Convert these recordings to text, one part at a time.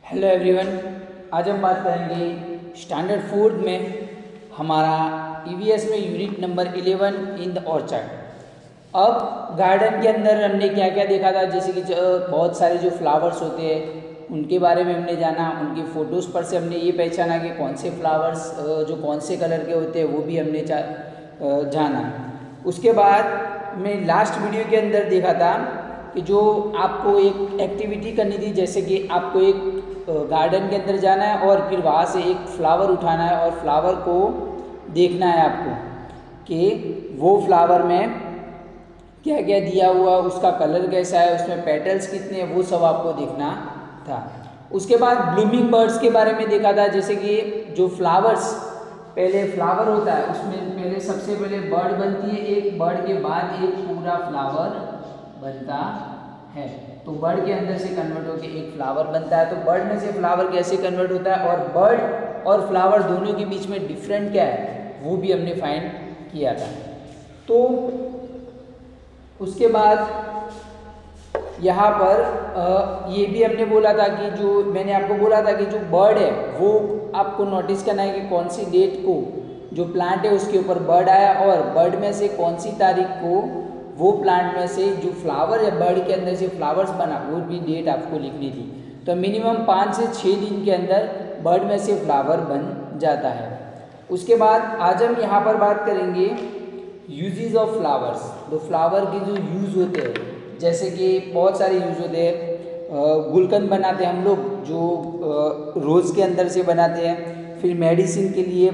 Hello everyone, आज हम बात करेंगे स्टैंडर्ड फोर्थ में हमारा ईवीएस में unit number 11 in the orchard. अब गार्डन के अंदर हमने क्या क्या देखा था, जैसे कि बहुत सारे जो फ्लावर्स होते हैं उनके बारे में हमने जाना, उनकी फ़ोटोज़ पर से हमने ये पहचाना कि कौन से फ्लावर्स जो कौन से कलर के होते हैं वो भी हमने जाना। उसके बाद मैं लास्ट वीडियो के अंदर देखा था कि जो आपको एक एक्टिविटी करनी थी, जैसे कि आपको एक गार्डन के अंदर जाना है और फिर वहाँ से एक फ्लावर उठाना है और फ्लावर को देखना है आपको कि वो फ्लावर में क्या क्या दिया हुआ, उसका कलर कैसा है, उसमें पेटल्स कितने हैं, वो सब आपको देखना था। उसके बाद ब्लूमिंग बर्ड्स के बारे में देखा था, जैसे कि जो फ्लावर्स पहले फ्लावर होता है उसमें पहले सबसे पहले बर्ड बनती है, एक बर्ड के बाद एक पूरा फ्लावर बनता है। तो बर्ड के अंदर से कन्वर्ट होकर एक फ्लावर बनता है। तो बर्ड में से फ्लावर कैसे कन्वर्ट होता है और बर्ड और फ्लावर दोनों के बीच में डिफरेंट क्या है वो भी हमने फाइंड किया था। तो उसके बाद यहाँ पर ये भी हमने बोला था कि जो मैंने आपको बोला था कि जो बर्ड है वो आपको नोटिस करना है कि कौन सी डेट को जो प्लांट है उसके ऊपर बर्ड आया और बर्ड में से कौन सी तारीख को वो प्लांट में से जो फ्लावर है बर्ड के अंदर से फ्लावर्स बना वो भी डेट आपको लिखनी थी। तो मिनिमम 5 से 6 दिन के अंदर बर्ड में से फ्लावर बन जाता है। उसके बाद आज हम यहाँ पर बात करेंगे यूजेस ऑफ फ्लावर्स। तो फ्लावर के जो यूज़ होते हैं, जैसे कि बहुत सारे यूज़ होते हैं। गुलकंद बनाते हैं हम लोग जो रोज़ के अंदर से बनाते हैं, फिर मेडिसिन के लिए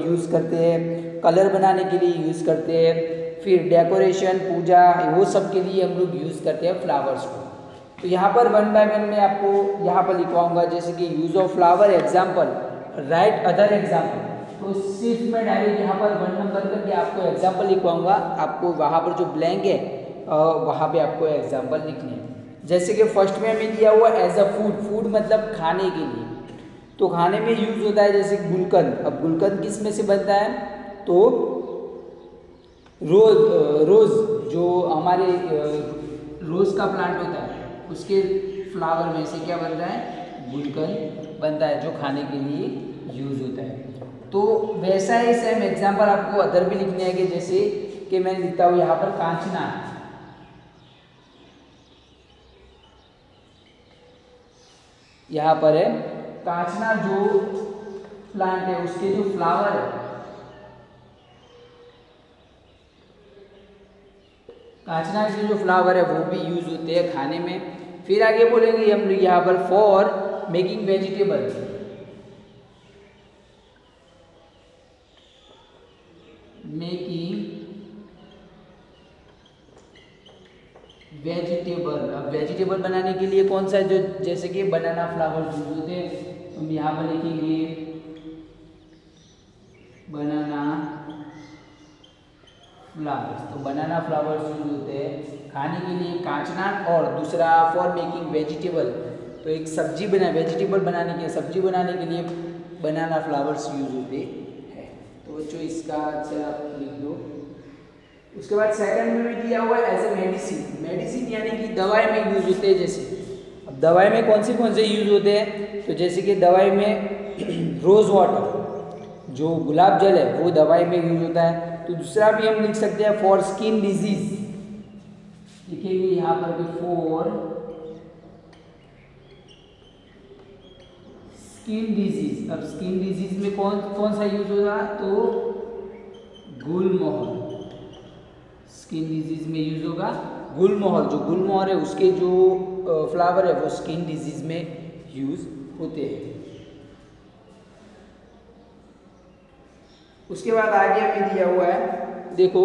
यूज़ करते हैं, कलर बनाने के लिए यूज़ करते हैं, फिर डेकोरेशन पूजा वो सब के लिए हम लोग यूज़ करते हैं फ्लावर्स को। तो यहाँ पर वन बाय वन मैं आपको यहाँ पर लिखवाऊंगा, जैसे कि use of flower example, right other example. तो सिर्फ मैं डायरेक्ट यहाँ पर 1 नंबर करके आपको एग्जाम्पल लिखवाऊंगा, आपको वहाँ पर जो ब्लैंक है वहाँ पे आपको एग्जाम्पल लिखने हैं। जैसे कि फर्स्ट में हमें दिया हुआ एज अ फूड, फूड मतलब खाने के लिए, तो खाने में यूज़ होता है जैसे गुलकंद। अब गुलकंद किस में से बनता है, तो रोज़ जो हमारे रोज़ का प्लांट होता है उसके फ्लावर में से क्या बनता है, गुलकंद बनता है, जो खाने के लिए यूज़ होता है। तो वैसा ही सेम एग्जाम्पल आपको अदर भी लिखने हैं कि जैसे कि मैं लिखता हूँ यहाँ पर कांचना, यहाँ पर है कांचना जो प्लांट है उसके जो फ्लावर है, कांचना के जो फ्लावर है वो भी यूज होते हैं खाने में। फिर आगे बोलेंगे हम लोग यहाँ पर for making vegetable, making vegetable. अब वेजिटेबल बनाने के लिए कौन सा, जो जैसे कि बनाना फ्लावर यूज होते हैं, हम यहाँ पर लिखेंगे बनाना फ्लावर्स। तो बनाना फ्लावर्स यूज होते हैं खाने के लिए कांचना, और दूसरा फॉर मेकिंग वेजिटेबल, तो एक सब्जी बना वेजिटेबल बनाने के सब्जी बनाने के लिए बनाना फ्लावर्स यूज होते हैं। तो बच्चों इसका अच्छा आप लिख दो। उसके बाद सेकंड में भी दिया हुआ है एज ए मेडिसिन, मेडिसिन यानी कि दवाई में यूज होते हैं। जैसे अब दवाई में कौन से यूज होते हैं, तो जैसे कि दवाई में रोज़ वाटर जो गुलाब जल है वो दवाई में यूज होता है। तो दूसरा भी हम लिख सकते हैं फॉर स्किन डिजीज, लिखेंगे यहाँ पर भी फॉर स्किन डिजीज। अब स्किन डिजीज में कौन सा यूज होगा, तो गुलमोहर, स्किन डिजीज में यूज होगा गुलमोहर। जो गुलमोहर है उसके जो फ्लावर है वो स्किन डिजीज में यूज होते हैं। उसके बाद आगे हमें दिया हुआ है, देखो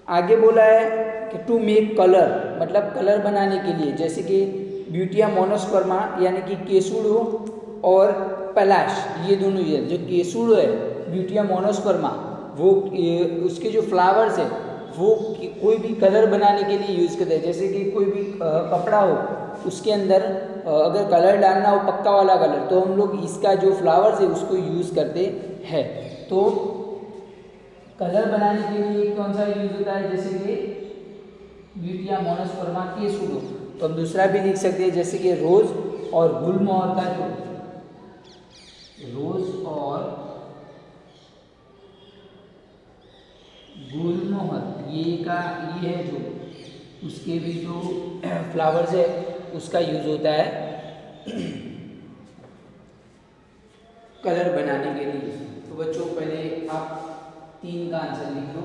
आगे बोला है कि टू मेक कलर, मतलब कलर बनाने के लिए, जैसे कि ब्यूटिया मोनोस्पर्मा यानी कि केसुड़ो और पलाश, ये दोनों ये जो केसुड़ो है ब्यूटिया मोनोस्पर्मा वो उसके जो फ्लावर्स है वो कोई भी कलर बनाने के लिए यूज़ करते हैं। जैसे कि कोई भी कपड़ा हो उसके अंदर अगर कलर डालना हो पक्का वाला कलर, तो हम लोग इसका जो फ्लावर्स है उसको यूज़ करते हैं। तो कलर बनाने के लिए कौन सा यूज होता है, जैसे कि ब्यूटिया मोनोस्पर्मा केसुडो। तो हम दूसरा भी लिख सकते हैं जैसे कि रोज और गुलमोहर का जो रोज और गुलमोहर ये है जो उसके भी जो फ्लावर्स है उसका यूज होता है कलर बनाने के लिए। तो बच्चों पहले आप 3 का आंसर लिख लो।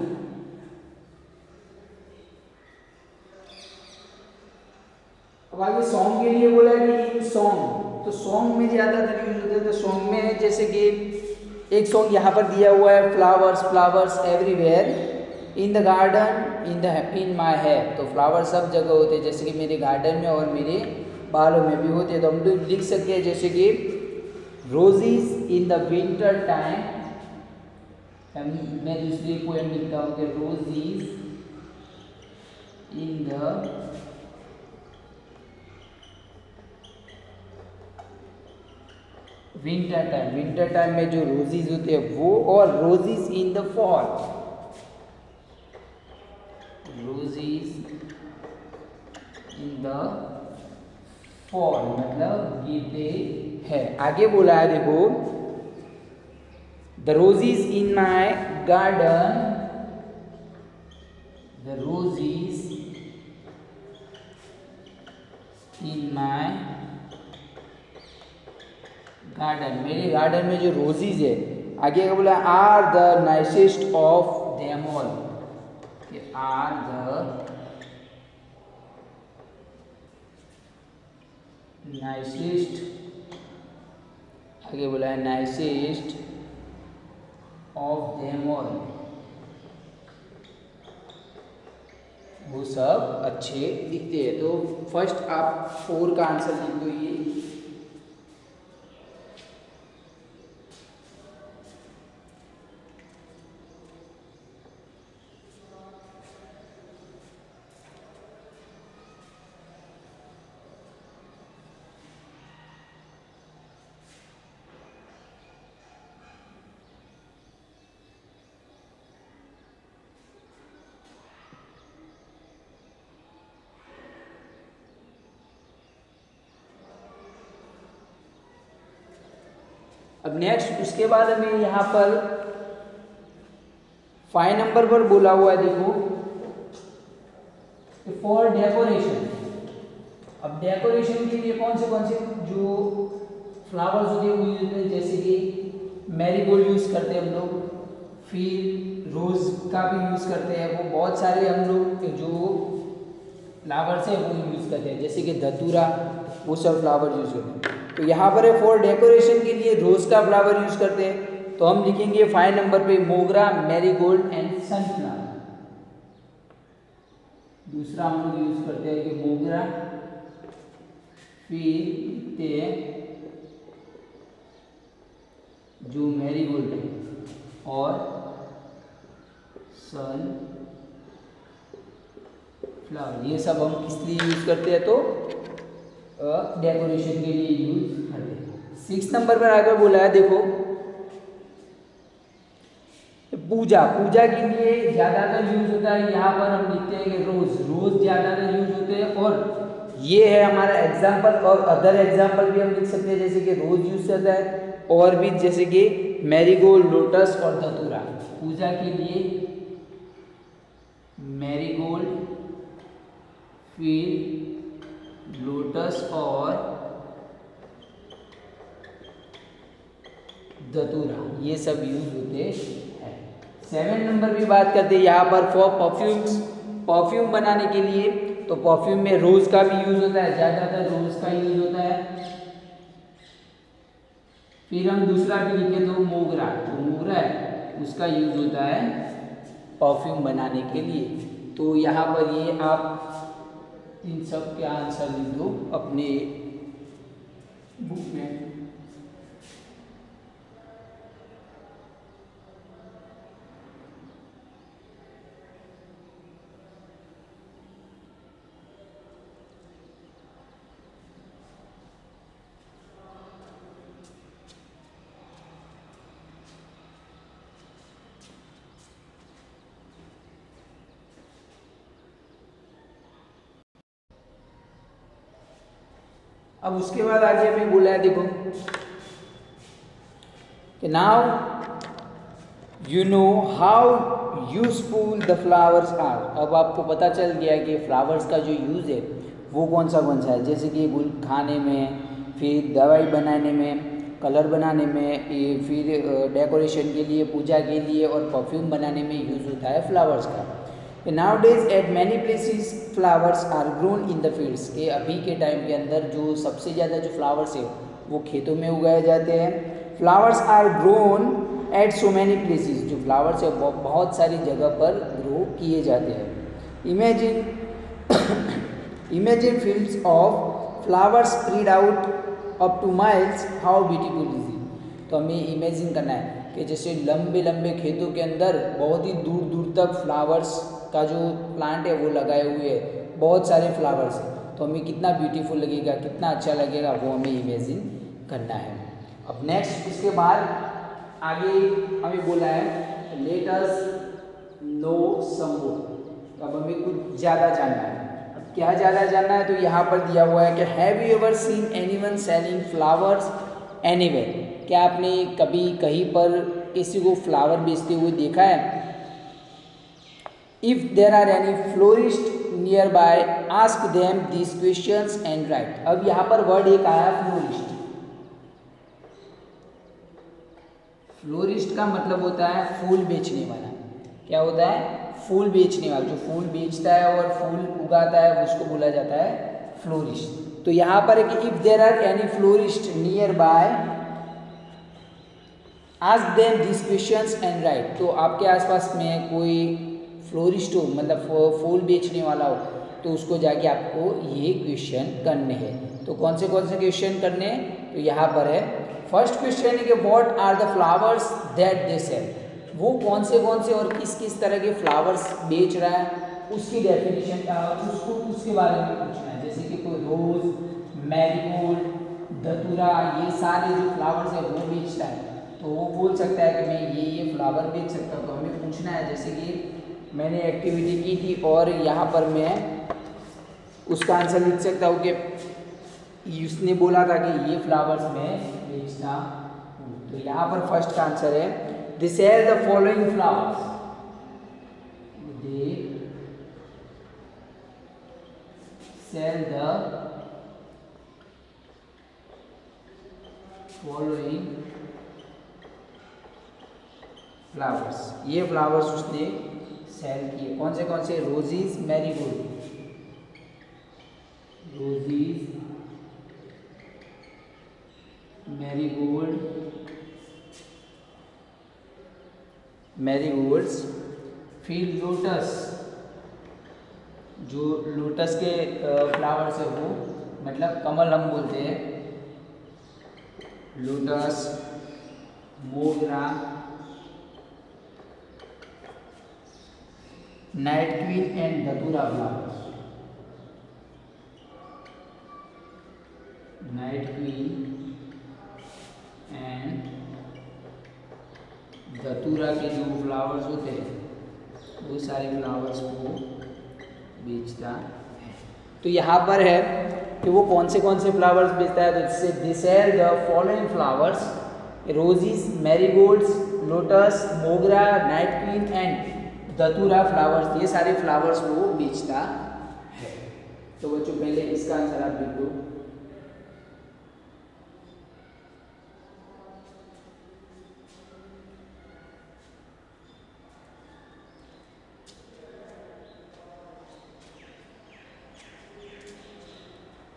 अब आगे सॉन्ग के लिए बोला है कि इन सॉन्ग, तो सॉन्ग में ज़्यादातर यूज होते हैं। तो सॉन्ग में जैसे कि एक सॉन्ग यहाँ पर दिया हुआ है, flowers flowers everywhere in the garden in my hair. तो फ्लावर सब जगह होते हैं, जैसे कि मेरे गार्डन में और मेरे बालों में भी होते हैं। तो हम लोग लिख सकते हैं जैसे कि roses in the winter time. मैं दूसरी पोएम लिखता हूँ कि roses in the winter time में जो रोजीज होते हैं वो, और roses in the fall, roses in the fall मतलब गिरते हैं। आगे बोला है देखो, the roses in my garden, the roses in my garden, मेरे गार्डन में जो रोजीज है, आगे का बोला are the nicest of them all, are the nicest, आगे बोला है नाइसेस्ट ऑफ देम ऑल, वो सब अच्छे दिखते हैं। तो फर्स्ट आप 4 का आंसर लिख दो ये। अब नेक्स्ट उसके बाद हमें यहाँ पर 5 नंबर पर बोला हुआ है देखो, फॉर डेकोरेशन। अब डेकोरेशन के लिए कौन से जो फ्लावर्स होते हैं वो यूज होते हैं, जैसे कि मैरीगोल्ड यूज करते हैं हम लोग, फिर रोज का भी यूज करते हैं। वो बहुत सारे हम लोग जो फ्लावर्स है वो यूज करते हैं, जैसे कि धतूरा, वो सब फ्लावर यूज करते हैं। तो यहाँ पर है फॉर डेकोरेशन के लिए रोज का फ्लावर यूज करते हैं। तो हम लिखेंगे 5 नंबर पे मोगरा, मैरीगोल्ड एंड सनफ्लावर। दूसरा हम लोग यूज करते हैं कि मोगरा, फिर लिखते हैं जो मैरीगोल्ड है और सन फ्लावर। ये सब हम किस लिए यूज करते हैं, तो डेकोरेशन के लिए यूज करते हैं। 6 नंबर पर आगे बोला है देखो, पूजा के लिए ज्यादातर यूज होता है। यहाँ पर हम लिखते हैं कि रोज ज्यादातर यूज होते हैं। और ये है हमारा एग्जाम्पल, और अदर एग्जाम्पल भी हम लिख सकते हैं, जैसे कि रोज यूज होता है, और भी जैसे कि मैरीगोल्ड, लोटस और धतूरा। पूजा के लिए मैरीगोल्ड, फिर लोटस और धतूरा, ये सब यूज होते हैं। 7 नंबर भी बात करते हैं यहाँ पर फॉर परफ्यूम्स, परफ्यूम बनाने के लिए। तो परफ्यूम में रोज का भी यूज होता है, ज्यादातर रोज का यूज होता है। फिर हम दूसरा भी लिखे तो मोगरा, जो मोगरा है उसका यूज होता है परफ्यूम बनाने के लिए। तो यहाँ पर ये आप इन सब के आंसर लिख दो अपने बुक में। अब उसके बाद आगे हमें बोला है, देखो कि now you know how useful the flowers are. अब आपको पता चल गया कि फ्लावर्स का जो यूज़ है वो कौन सा है, जैसे कि खाने में, फिर दवाई बनाने में, कलर बनाने में, फिर डेकोरेशन के लिए, पूजा के लिए और परफ्यूम बनाने में यूज़ होता है फ्लावर्स का। Nowadays at many places flowers are grown in the fields, के अभी के टाइम के अंदर जो सबसे ज़्यादा जो फ्लावर्स है वो खेतों में उगाए जाते हैं। Flowers are grown at so many places, जो फ्लावर्स है बहुत सारी जगह पर ग्रो किए जाते हैं। Imagine imagine fields of flowers spread out up to miles, how beautiful is it. तो हमें इमेजिन करना है कि जैसे लंबे लंबे खेतों के अंदर बहुत ही दूर दूर तक फ्लावर्स का जो प्लांट है वो लगाए हुए है, बहुत सारे फ्लावर्स हैं, तो हमें कितना ब्यूटीफुल लगेगा, कितना अच्छा लगेगा, वो हमें इमेजिन करना है। अब नेक्स्ट इसके बाद आगे हमें बोला है लेट अस नो सम मोर। तो अब हमें कुछ ज़्यादा जानना है। अब क्या ज़्यादा जानना है, तो यहाँ पर दिया हुआ है कि have you ever seen anyone selling flowers anywhere. क्या आपने कभी कहीं पर किसी को फ्लावर बेचते हुए देखा है? If there are any florist nearby ask them this questions and write. अब यहाँ पर वर्ड एक आया फ्लोरिस्ट। फ्लोरिस्ट का मतलब होता है फूल बेचने वाला। क्या होता है? फूल बेचने वाला। जो फूल बेचता है और फूल उगाता है उसको बोला जाता है फ्लोरिस्ट। तो यहाँ पर है कि if there are any florist nearby ask them this questions and write. तो आपके आसपास में कोई फ्लोरिस्ट हो, मतलब फूल बेचने वाला हो, तो उसको जाके आपको ये क्वेश्चन करने हैं। तो कौन से क्वेश्चन करने हैं? तो यहाँ पर है फर्स्ट क्वेश्चन है कि what are the flowers that they sell. वो कौन से और किस किस तरह के फ्लावर्स बेच रहा है, उसकी डेफिनेशन उसको उसके बारे में पूछना है। जैसे कि कोई रोज, मैरीगोल्ड, धतूरा, ये सारे जो फ्लावर्स है वो बेचता है, तो वो बोल सकता है कि मैं ये फ्लावर बेच सकता हूँ। तो हमें पूछना है, जैसे कि मैंने एक्टिविटी की थी और यहाँ पर मैं उसका आंसर लिख सकता हूँ कि उसने बोला था कि ये फ्लावर्स मैं बेचता हूँ। तो यहाँ पर फर्स्ट का आंसर है दे sell the following flowers. They sell the following flowers. ये फ्लावर्स उसने सेल किए। कौन से? रोजीज, मैरीगोल्ड, रोजीज, मैरीगोल्ड्स, फिर लोटस, जो लोटस के फ्लावर्स है वो, मतलब कमल हम बोलते हैं, lotus, mogra, night queen and dhatura flowers. Night queen and धतूरा के जो फ्लावर्स होते हैं वो सारे फ्लावर्स को बेचता है। तो यहाँ पर है कि वो कौन से फ्लावर्स बेचता है। तो इससे they sell the following flowers roses, marigolds, lotus, mogra, night queen and dhatura flowers. ये सारे फ्लावर्स वो बेचता है। तो बच्चों पहले इसका आंसर आप लिख दो।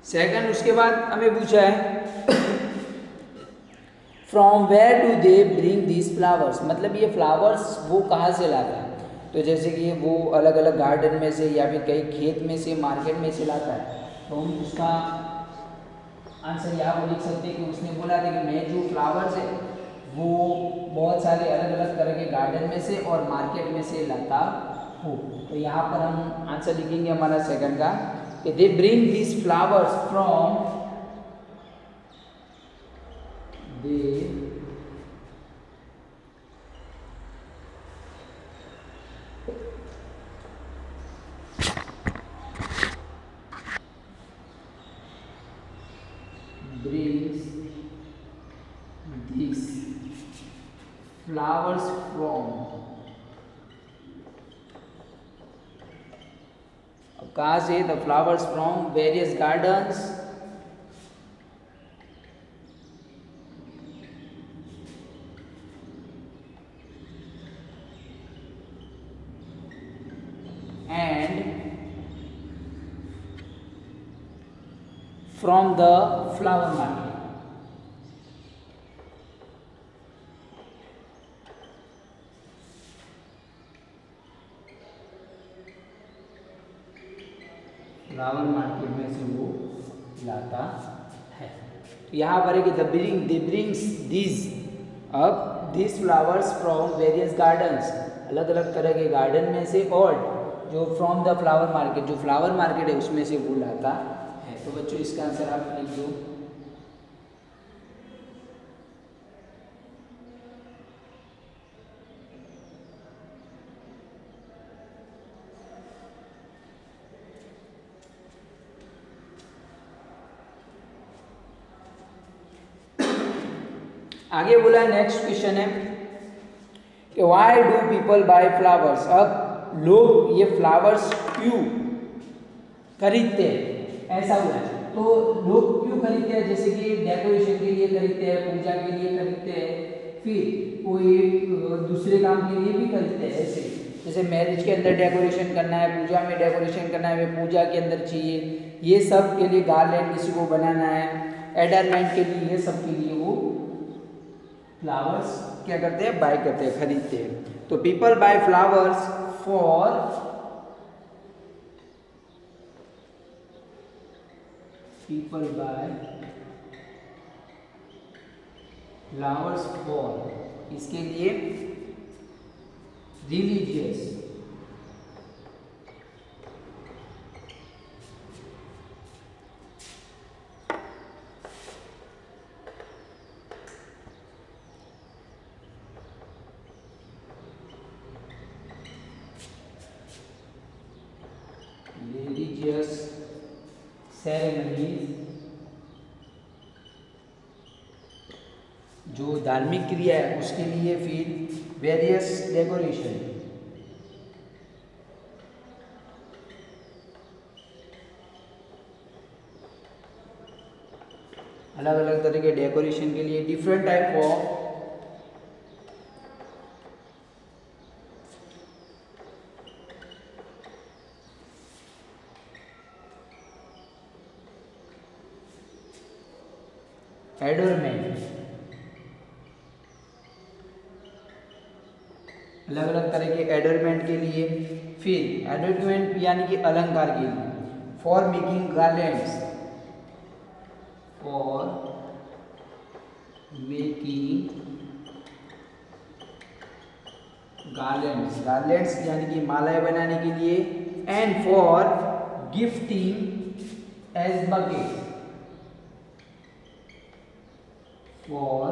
सेकंड, उसके बाद हमें पूछा है from where do they bring these flowers, मतलब ये फ्लावर्स वो कहाँ से लाता है। तो जैसे कि वो अलग अलग गार्डन में से या फिर कहीं खेत में से, मार्केट में से लाता है। तो हम उसका आंसर यहाँ पर लिख सकते हैं कि उसने बोला था कि मैं जो फ्लावर्स है वो बहुत सारे अलग अलग तरह के गार्डन में से और मार्केट में से लाता हूँ। तो यहाँ पर हम आंसर लिखेंगे हमारा सेकंड का कि दे bring these flowers from they these flowers from, कहाँ से? the flowers from various gardens and from the flower market. Flower market में से वो लाता है। तो यहाँ पर है कि दे ब्रिंग्स दीज अब this flowers from various gardens, अलग अलग तरह के गार्डन में से, और जो फ्रॉम द फ्लावर मार्केट, जो फ्लावर मार्केट है उसमें से वो लाता है। तो बच्चों इसका आंसर आप लिख दो। आगे बोला नेक्स्ट क्वेश्चन है कि why do people buy flowers. अब लोग ये फ्लावर्स क्यों खरीदते हैं, ऐसा हुआ है। तो लोग क्यों खरीदते हैं? जैसे कि डेकोरेशन के लिए खरीदते हैं, पूजा के लिए खरीदते हैं, फिर कोई दूसरे काम के लिए भी खरीदते हैं। ऐसे जैसे मैरिज के अंदर डेकोरेशन करना है, पूजा में डेकोरेशन करना है, हमें पूजा के अंदर चाहिए, ये सब के लिए गार्लैंड किसी को बनाना है, एडरमेंट के लिए, ये सब के लिए वो फ्लावर्स क्या करते हैं? बाय करते हैं, खरीदते हैं। तो पीपल बाय फ्लावर्स फॉर इसके लिए रिलीजियस सेरेमनीज, जो धार्मिक क्रिया है उसके लिए, फिर वेरियस डेकोरेशन, अलग अलग तरह के डेकोरेशन के लिए, डिफरेंट टाइप ऑफ एडोरमेंट, अलग अलग तरह के एडोरमेंट के लिए, फिर एडोरमेंट यानी कि अलंकार के लिए, for making garlands, for making garlands, garlands यानी कि मालाएं बनाने के लिए, and for gifting as bouquet, for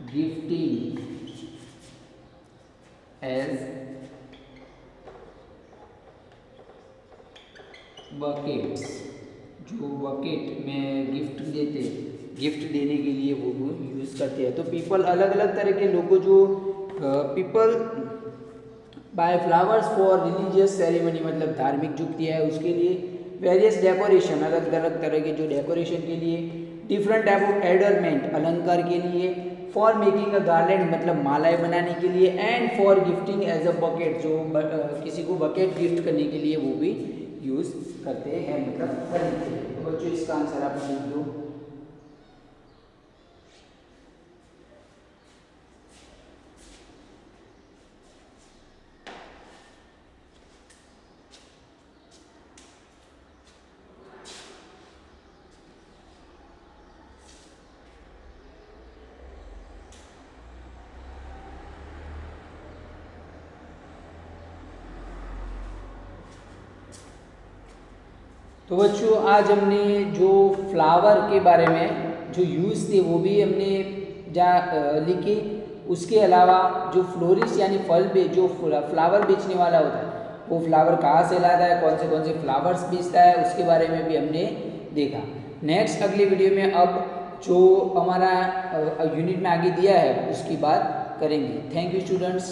gifting as buckets, जो बकेट में गिफ्ट देते, गिफ्ट देने के लिए वो यूज़ करते हैं। तो पीपल, अलग अलग तरह के लोगों, जो people buy flowers for religious ceremony, मतलब धार्मिक जो क्रिया है उसके लिए, वेरियस डेकोरेशन, अलग अलग तरह के जो डेकोरेशन के लिए, डिफरेंट टाइप ऑफ एडोरमेंट, अलंकार के लिए, फॉर मेकिंग अ गार्लैंड मतलब मालाएं बनाने के लिए, and for gifting as a bouquet, जो किसी को बकेट गिफ्ट करने के लिए वो भी यूज़ करते हैं, मतलब खरीदते हैं। तो बच्चों इसका आंसर आप लिख दो। तो बच्चों आज हमने जो फ्लावर के बारे में जो यूज़ थे वो भी हमने लिखे। उसके अलावा जो फ्लोरिस्ट यानी फल पे जो फ्लावर बेचने वाला होता है वो फ्लावर कहाँ से लाता है, कौन से फ्लावर्स बेचता है, उसके बारे में भी हमने देखा। नेक्स्ट अगले वीडियो में अब जो हमारा यूनिट में आगे दिया है उसकी बात करेंगे। Thank you students.